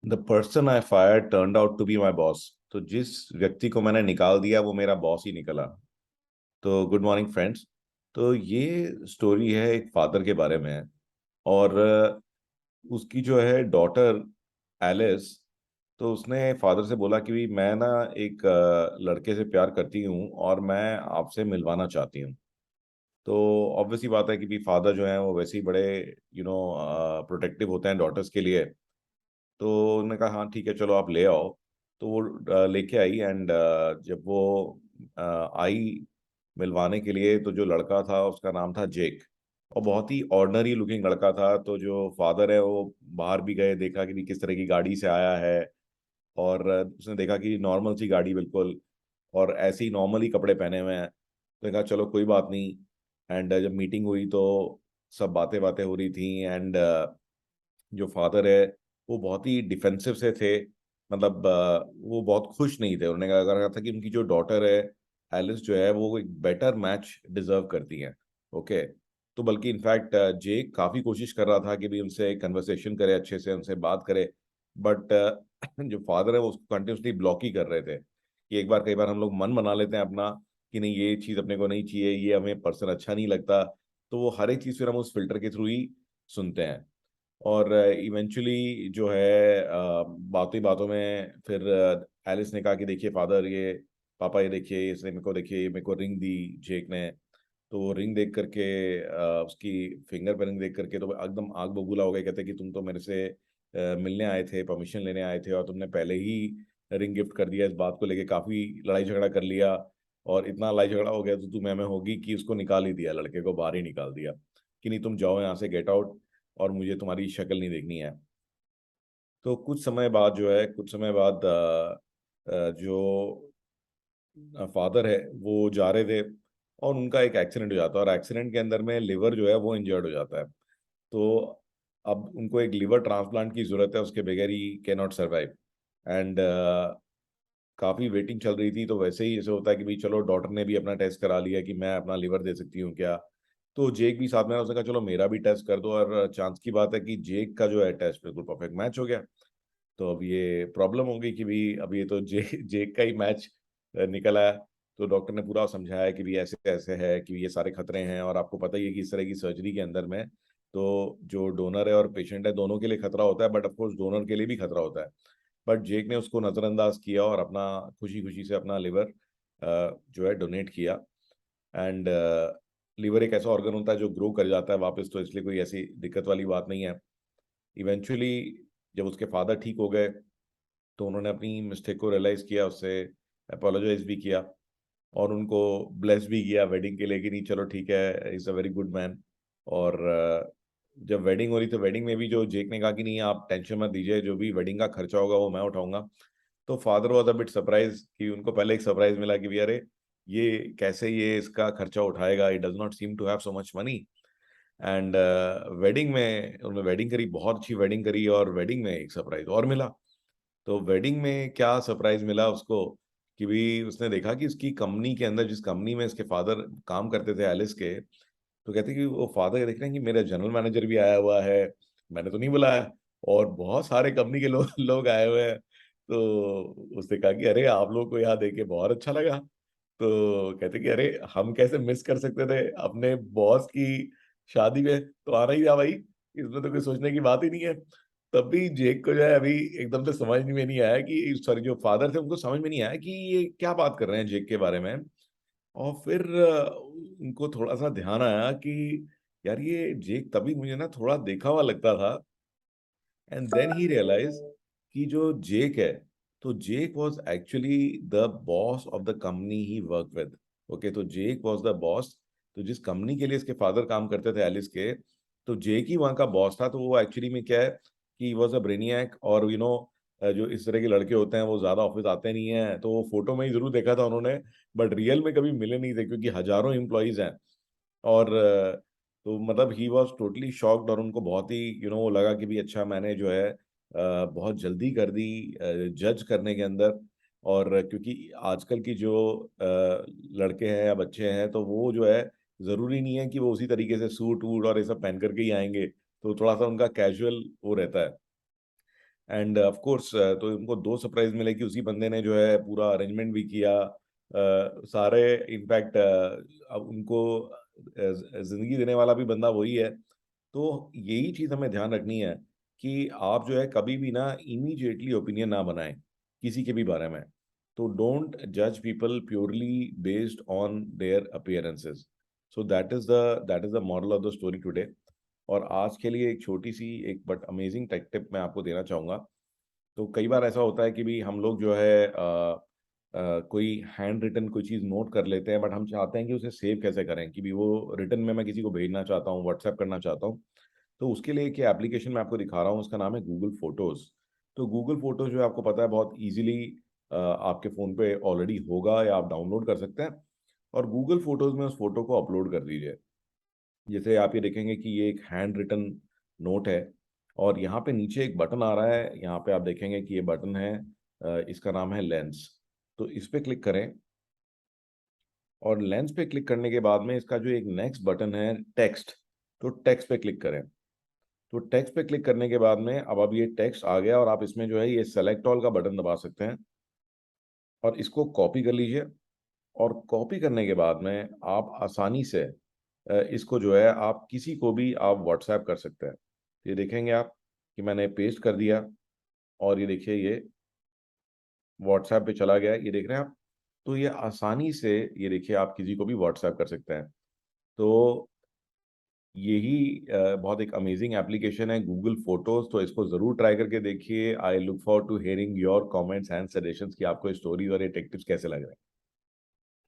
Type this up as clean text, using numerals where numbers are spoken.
The person I fire turned out to be my boss. तो जिस व्यक्ति को मैंने निकाल दिया वो मेरा बॉस ही निकला। तो गुड मॉर्निंग फ्रेंड्स। तो ये स्टोरी है एक फादर के बारे में है। और उसकी जो है डॉटर एलिस। तो उसने फादर से बोला कि भी मैं ना एक लड़के से प्यार करती हूँ और मैं आपसे मिलवाना चाहती हूँ। तो ऑब्वियसली बात है कि भी फादर जो है वो वैसे ही बड़े प्रोटेक्टिव होते हैं डॉटर्स के लिए। तो उन्होंने कहा हाँ ठीक है चलो आप ले आओ। तो वो लेके आई एंड जब वो आई मिलवाने के लिए तो जो लड़का था उसका नाम था जेक। और बहुत ही ऑर्डिनरी लुकिंग लड़का था। तो जो फादर है वो बाहर भी गए देखा कि भी किस तरह की गाड़ी से आया है। और उसने देखा कि नॉर्मल सी गाड़ी बिल्कुल और ऐसे ही नॉर्मली कपड़े पहने हुए हैं। तो कहा चलो कोई बात नहीं। एंड जब मीटिंग हुई तो सब बातें बातें हो रही थी एंड जो फादर है वो बहुत ही डिफेंसिव से थे। मतलब वो बहुत खुश नहीं थे। उन्होंने कहा था कि उनकी जो डॉटर है एलिस जो है वो एक बेटर मैच डिजर्व करती है। ओके। तो बल्कि इनफैक्ट जे काफी कोशिश कर रहा था कि भी उनसे कन्वर्सेशन करे अच्छे से उनसे बात करे। बट जो फादर है वो उसको कंटिन्यूसली ब्लॉक ही कर रहे थे कि एक बार कई बार हम लोग मन बना लेते हैं अपना कि नहीं ये चीज अपने को नहीं चाहिए ये हमें पर्सन अच्छा नहीं लगता। तो वो हर एक चीज फिर हम उस फिल्टर के थ्रू ही सुनते हैं। और इवेंचुअली जो है बातों ही बातों में फिर एलिस ने कहा कि देखिए फादर ये पापा ये देखिए इसने मेरे को देखिए ये मेरे को रिंग दी जेक ने। तो रिंग देख करके उसकी फिंगर पर रिंग देख करके तो एकदम आग बबूला हो गए। कहते कि तुम तो मेरे से मिलने आए थे परमिशन लेने आए थे और तुमने पहले ही रिंग गिफ्ट कर दिया। इस बात को लेके काफी लड़ाई झगड़ा कर लिया। और इतना लड़ाई झगड़ा हो गया तो तुम्हें में होगी कि उसको निकाल ही दिया लड़के को बाहर ही निकाल दिया कि नहीं तुम जाओ यहाँ से गेट आउट और मुझे तुम्हारी शक्ल नहीं देखनी है। तो कुछ समय बाद जो है कुछ समय बाद जो फादर है वो जा रहे थे और उनका एक एक्सीडेंट हो जाता है और एक्सीडेंट के अंदर में लिवर जो है वो इंजर्ड हो जाता है। तो अब उनको एक लिवर ट्रांसप्लांट की जरूरत है उसके बगैर he can not survive. And काफी वेटिंग चल रही थी। तो वैसे ही ऐसे होता है कि भाई चलो डॉक्टर ने भी अपना टेस्ट करा लिया कि मैं अपना लिवर दे सकती हूँ क्या। तो जेक भी साथ में उसने कहा चलो मेरा भी टेस्ट कर दो और चांस की बात है कि जेक का जो है टेस्ट बिल्कुल परफेक्ट मैच हो गया। तो अब ये प्रॉब्लम हो गई कि भी अब ये तो जेक का ही मैच निकल आया। तो डॉक्टर ने पूरा समझाया कि भी ऐसे ऐसे है कि ये सारे खतरे हैं और आपको पता ही है कि इस तरह की सर्जरी के अंदर में तो जो डोनर है और पेशेंट है दोनों के लिए खतरा होता है बट ऑफ कोर्स डोनर के लिए भी खतरा होता है। बट जेक ने उसको नज़रअंदाज किया और अपना खुशी खुशी से अपना लिवर जो है डोनेट किया। एंड लिवर एक ऐसा ऑर्गन होता है जो ग्रो कर जाता है वापस। तो इसलिए कोई ऐसी दिक्कत वाली बात नहीं है। इवेंचुअली जब उसके फादर ठीक हो गए तो उन्होंने अपनी मिस्टेक को रियलाइज किया उससे अपोलोजाइज भी किया और उनको ब्लेस भी किया वेडिंग के लिए कि नहीं चलो ठीक है is a very good man. और जब वेडिंग हो रही तो वेडिंग में भी जो जेक ने कहा कि नहीं आप टेंशन मत दीजिए जो भी वेडिंग का खर्चा होगा वो मैं उठाऊंगा। तो father was a bit surprise कि उनको पहले एक सरप्राइज मिला कि भी अरे ये कैसे ये इसका खर्चा उठाएगा। It does not seem to have so much money. And wedding में उन्होंने वेडिंग करी बहुत अच्छी वेडिंग करी और वेडिंग में एक सरप्राइज और मिला। तो वेडिंग में क्या सरप्राइज मिला उसको कि भी उसने देखा कि उसकी कंपनी के अंदर जिस कंपनी में इसके फादर काम करते थे एलिस के। तो कहते कि वो फादर देख रहे हैं कि मेरा जनरल मैनेजर भी आया हुआ है मैंने तो नहीं बुलाया और बहुत सारे कंपनी के लोग आए हुए हैं। तो उसने कहा कि अरे आप लोग को यहाँ देख के बहुत अच्छा लगा। तो कहते कि अरे हम कैसे मिस कर सकते थे अपने बॉस की शादी में तो आना ही था भाई इसमें तो कोई सोचने की बात ही नहीं है। तब भी जेक को जो है अभी एकदम से समझ में नहीं आया कि सॉरी जो फादर थे उनको समझ में नहीं आया कि ये क्या बात कर रहे हैं जेक के बारे में। और फिर उनको थोड़ा सा ध्यान आया कि यार ये जेक तभी मुझे ना थोड़ा देखा हुआ लगता था। एंड देन ही रियलाइज कि जो जेक है तो Jake was actually the boss of the company he work with. Okay तो जेक वॉज द बॉस। तो जिस कंपनी के लिए इसके फादर काम करते थे एलिस के तो जेक ही वहाँ का बॉस था। तो वो एक्चुअली में क्या है कि वॉज अ ब्रेनियक। और जो इस तरह के लड़के होते हैं वो ज्यादा ऑफिस आते नहीं है। तो वो फोटो में ही जरूर देखा था उन्होंने बट रियल में कभी मिले नहीं थे क्योंकि हजारों एम्प्लॉयज हैं। और तो मतलब ही वॉज टोटली शॉक्ड और उनको बहुत ही वो लगा कि भी अच्छा मैंने जो है बहुत जल्दी कर दी जज करने के अंदर। और क्योंकि आजकल की जो लड़के हैं या बच्चे हैं तो वो जो है जरूरी नहीं है कि वो उसी तरीके से सूट वूट और ये सब पहन करके ही आएंगे। तो थोड़ा सा उनका कैजुअल वो रहता है। एंड ऑफ कोर्स तो उनको दो सरप्राइज मिले कि उसी बंदे ने जो है पूरा अरेंजमेंट भी किया, सारे इनफैक्ट अब उनको जिंदगी देने वाला भी बंदा वही है। तो यही चीज हमें ध्यान रखनी है कि आप जो है कभी भी ना इमीडिएटली ओपिनियन ना बनाएं किसी के भी बारे में। तो डोंट जज people purely based on their appearances. So that is the moral of the story today. और आज के लिए एक छोटी सी एक बट अमेजिंग टेक टिप मैं आपको देना चाहूँगा। तो कई बार ऐसा होता है कि भी हम लोग जो है कोई हैंड रिटन कोई चीज़ नोट कर लेते हैं, बट हम चाहते हैं कि उसे सेव कैसे करें कि भी वो रिटन में मैं किसी को भेजना चाहता हूँ, व्हाट्सएप करना चाहता हूँ। तो उसके लिए एक एप्लीकेशन मैं आपको दिखा रहा हूँ, उसका नाम है गूगल फोटोज़। तो गूगल फोटोज़ जो है आपको पता है बहुत ईजिली आपके फ़ोन पे ऑलरेडी होगा या आप डाउनलोड कर सकते हैं। और गूगल फोटोज़ में उस फोटो को अपलोड कर दीजिए। जैसे आप ये देखेंगे कि ये एक हैंड रिटन नोट है, और यहाँ पे नीचे एक बटन आ रहा है, यहाँ पे आप देखेंगे कि ये बटन है, इसका नाम है लेंस। तो इस पे क्लिक करें, और लेंस पे क्लिक करने के बाद में इसका जो एक नेक्स्ट बटन है टेक्स्ट, तो टेक्स्ट पे क्लिक करें। तो टेक्स्ट पे क्लिक करने के बाद में अब ये टेक्स्ट आ गया, और आप इसमें जो है ये सेलेक्ट ऑल का बटन दबा सकते हैं और इसको कॉपी कर लीजिए। और कॉपी करने के बाद में आप आसानी से इसको जो है आप किसी को भी आप व्हाट्सएप कर सकते हैं। ये देखेंगे आप कि मैंने पेस्ट कर दिया, और ये देखिए ये व्हाट्सएप पे चला गया, ये देख रहे हैं आप। तो ये आसानी से, ये देखिए आप किसी को भी व्हाट्सएप कर सकते हैं। तो यही बहुत एक अमेजिंग एप्लीकेशन है गूगल फोटोज। तो इसको जरूर ट्राई करके देखिए। I look forward to hearing your comments and suggestions कि आपको स्टोरीज और ये टेक्टिप्स कैसे लग रहे हैं।